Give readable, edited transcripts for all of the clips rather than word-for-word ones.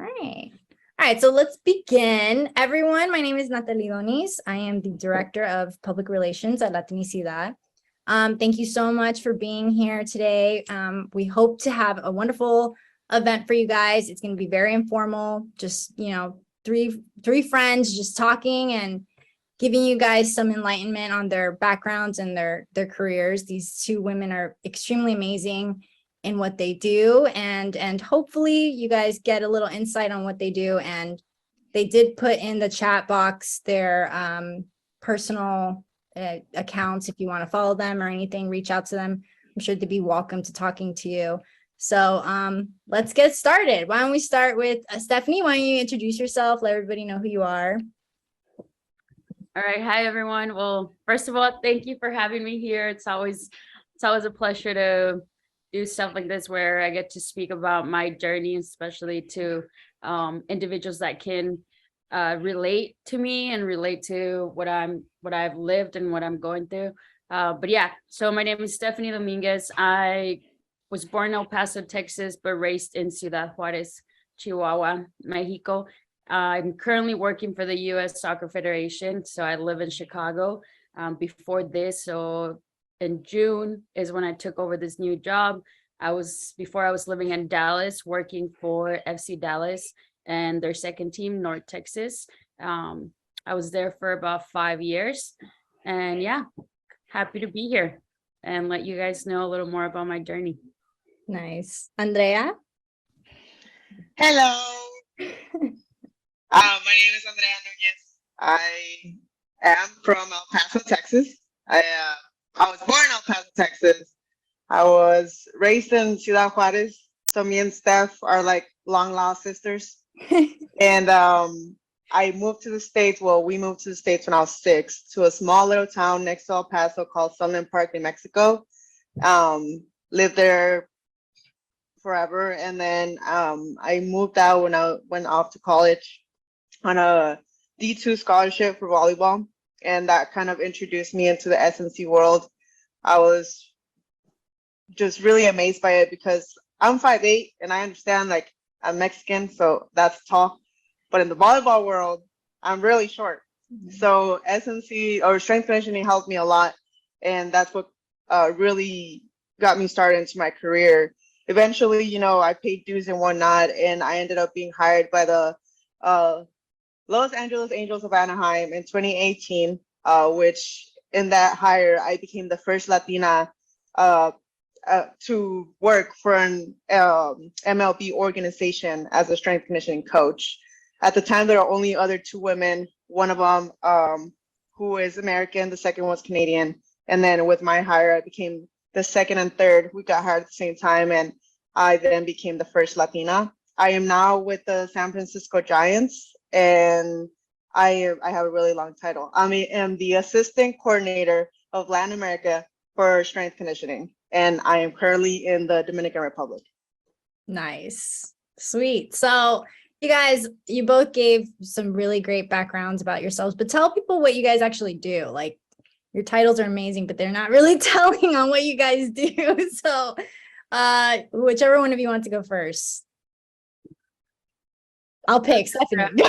All right. All right, so let's begin. Everyone, my name is Natalie Donis. I am the Director of Public Relations at Latinas. Thank you so much for being here today. We hope to have a wonderful event for you guys. It's going to be very informal, just, three friends just talking and giving you guys some enlightenment on their backgrounds and their careers. These two women are extremely amazing in what they do, and hopefully you guys get a little insight on what they do. And they did put in the chat box their personal accounts. If you want to follow them or anything, reach out to them. I'm sure they'd be welcome to talking to you. So let's get started. Why don't we start with Stephanie? Why don't you introduce yourself, let everybody know who you are. All right. Hi, everyone. Well, first of all, thank you for having me here. It's always a pleasure to do stuff like this where I get to speak about my journey, especially to individuals that can relate to me and relate to what I've lived and what I'm going through. But yeah, so my name is Stephanie Dominguez. I was born in El Paso, Texas, but raised in Ciudad Juarez, Chihuahua, Mexico. I'm currently working for the U.S. Soccer Federation, so I live in Chicago. Before this, so in June is when I took over this new job. Before I was living in Dallas, working for FC Dallas and their second team, North Texas. I was there for about 5 years, and yeah, happy to be here and let you guys know a little more about my journey. Nice. Andrea? Hello. My name is Andrea Nunez. I am from El Paso, Texas. I was born in El Paso, Texas. I was raised in Ciudad Juarez. So me and Steph are like long lost sisters. And I moved to the States. Well, we moved to the States when I was 6 to a small little town next to El Paso called Sunland Park, New Mexico. Lived there forever. And then I moved out when I went off to college on a D2 scholarship for volleyball, and that kind of introduced me into the SNC world. I was just really amazed by it because I'm 5'8", and I understand like I'm Mexican, so that's tall, but in the volleyball world, I'm really short. Mm-hmm. So SNC or strength conditioning helped me a lot, and that's what really got me started into my career. Eventually, I paid dues and whatnot, and I ended up being hired by the Los Angeles Angels of Anaheim in 2018, which in that hire, I became the first Latina to work for an MLB organization as a strength conditioning coach. At the time, there were only other 2 women, one of them who is American, the second was Canadian. And then with my hire, I became the second and third. We got hired at the same time, and I then became the first Latina. I am now with the San Francisco Giants, and I have a really long title. I am the assistant coordinator of Latin America for strength conditioning, and I am currently in the Dominican Republic. Nice. Sweet. So you guys, you both gave some really great backgrounds about yourselves, but tell people what you guys actually do. Like, your titles are amazing, but they're not really telling on what you guys do. So whichever one of you wants to go first. I'll pick Stephanie.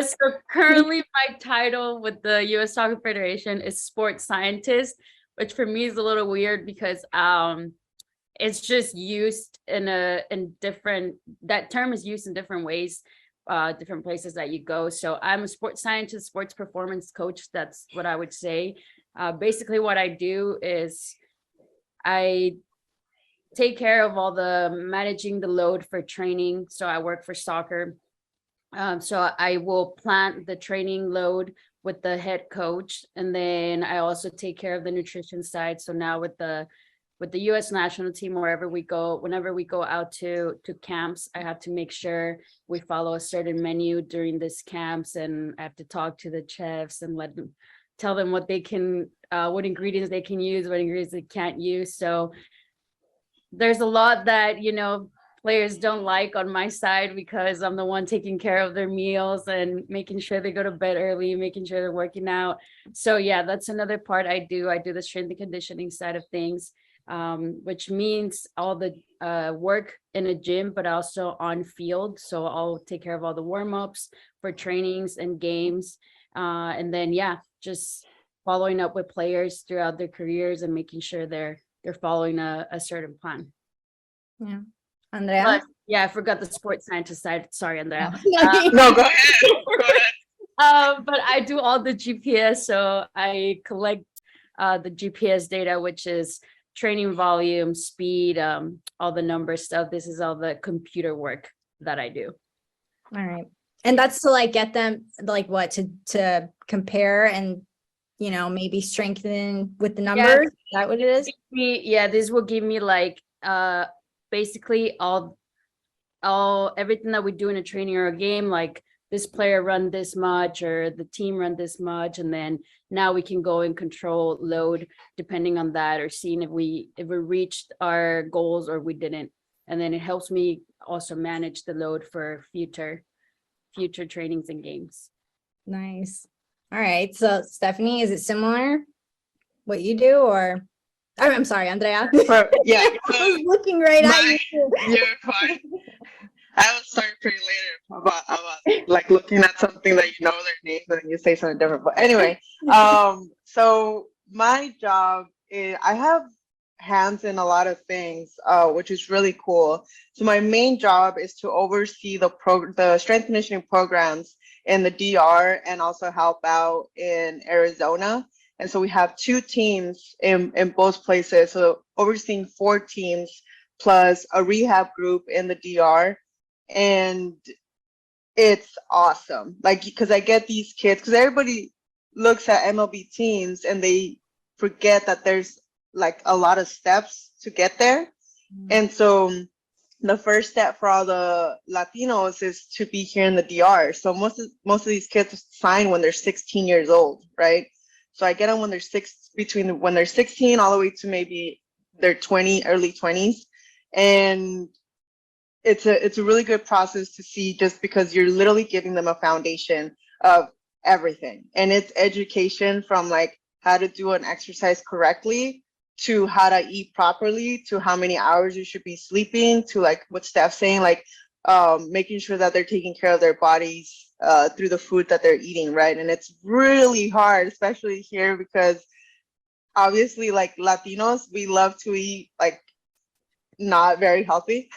So currently my title with the U.S. Soccer Federation is sports scientist, which for me is a little weird because it's just used that term is used in different ways, different places that you go. So I'm a sports scientist, sports performance coach. That's what I would say. Basically what I do is I take care of all the managing the load for training. So I work for soccer. So I will plan the training load with the head coach. And then I also take care of the nutrition side. So now with the U.S. national team, whenever we go out to camps, I have to make sure we follow a certain menu during these camps. And I have to talk to the chefs and tell them what they can, what ingredients they can use, what ingredients they can't use. So there's a lot that, players don't like on my side because I'm the one taking care of their meals and making sure they go to bed early, making sure they're working out. So yeah, that's another part I do. I do the strength and conditioning side of things. which means all the work in a gym, but also on field. So I'll take care of all the warm-ups for trainings and games. And then, yeah, just following up with players throughout their careers and making sure they're following a certain plan. Yeah. Andrea? But, yeah, I forgot the sports scientist side. Sorry, Andrea. No, go ahead. Go ahead. But I do all the GPS. So I collect the GPS data, which is training volume, speed, all the number stuff. This is all the computer work that I do. All right. And that's to like get them like what to compare and maybe strengthen with the numbers. Is that what it is? This will give me like basically all everything that we do in a training or a game, like this player run this much or the team run this much, and then now we can go and control load depending on that, or seeing if we reached our goals or we didn't. And then it helps me also manage the load for future trainings and games. Nice. All right. So Stephanie, is it similar what you do, or I'm sorry, Andrea. Yeah. I was looking right at you. You're fine. I will start pretty later about like looking at something that you know their names and then you say something different. But anyway, so my job is I have hands in a lot of things, which is really cool. So my main job is to oversee the strength conditioning programs in the DR and also help out in Arizona. And so we have 2 teams in both places. So overseeing 4 teams plus a rehab group in the DR. And it's awesome. Like, because I get these kids, because everybody looks at MLB teams and they forget that there's like a lot of steps to get there. And so the first step for all the Latinos is to be here in the DR. So most of these kids sign when they're 16 years old, right? So I get them when they're 16 all the way to maybe their early 20s. And it's a really good process to see, just because you're literally giving them a foundation of everything. And it's education from like how to do an exercise correctly, to how to eat properly, to how many hours you should be sleeping, to like what Steph's saying, like making sure that they're taking care of their bodies through the food that they're eating, right? And it's really hard, especially here, because obviously like Latinos, we love to eat like not very healthy.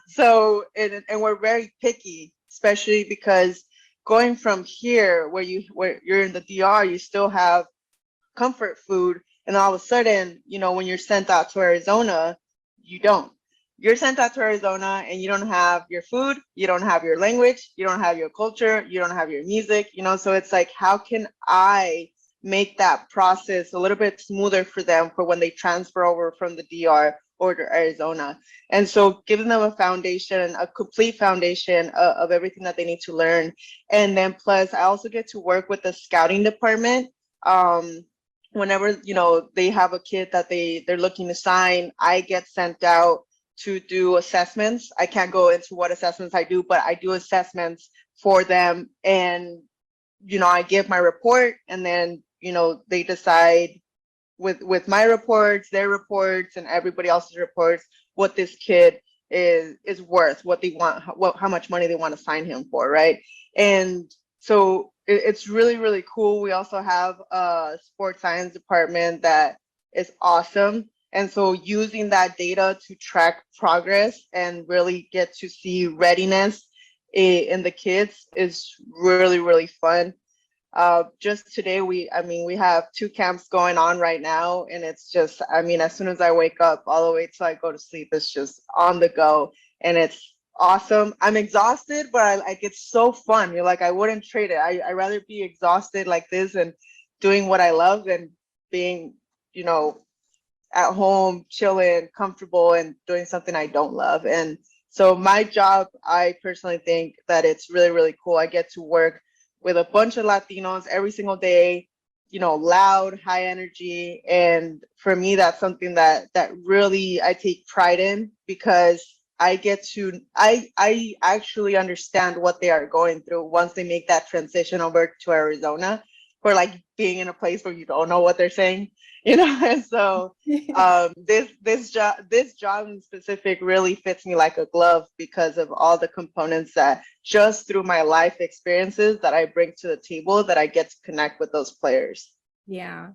So and we're very picky, especially because going from here where you're in the DR, you still have comfort food, and all of a sudden, when you're sent out to Arizona, you're sent out to Arizona and you don't have your food, you don't have your language, you don't have your culture, you don't have your music, so it's like, how can I make that process a little bit smoother for them for when they transfer over from the DR or to Arizona? And so giving them a foundation, a complete foundation of everything that they need to learn. And then plus I also get to work with the scouting department. Whenever, they have a kid that they're looking to sign, I get sent out to do assessments. I can't go into what assessments I do, but I do assessments for them. And, I give my report, and then, they decide with my reports, their reports, and everybody else's reports, what this kid is worth, what they want, how much money they want to sign him for, right? And so it's really, really cool. We also have a sports science department that is awesome. And so using that data to track progress and really get to see readiness in the kids is really, really fun. Just today, we have 2 camps going on right now, and it's just, as soon as I wake up all the way till I go to sleep, it's just on the go, and it's awesome. I'm exhausted, but it's so fun. You're like, I wouldn't trade it. I'd rather be exhausted like this and doing what I love than being, at home, chilling, comfortable, and doing something I don't love. And so my job, I personally think that it's really, really cool. I get to work with a bunch of Latinos every single day, loud, high energy. And for me, that's something that really I take pride in, because I actually understand what they are going through once they make that transition over to Arizona. for like being in a place where you don't know what they're saying, you know. And so this job in specific really fits me like a glove because of all the components that just through my life experiences that I bring to the table that I get to connect with those players. Yeah,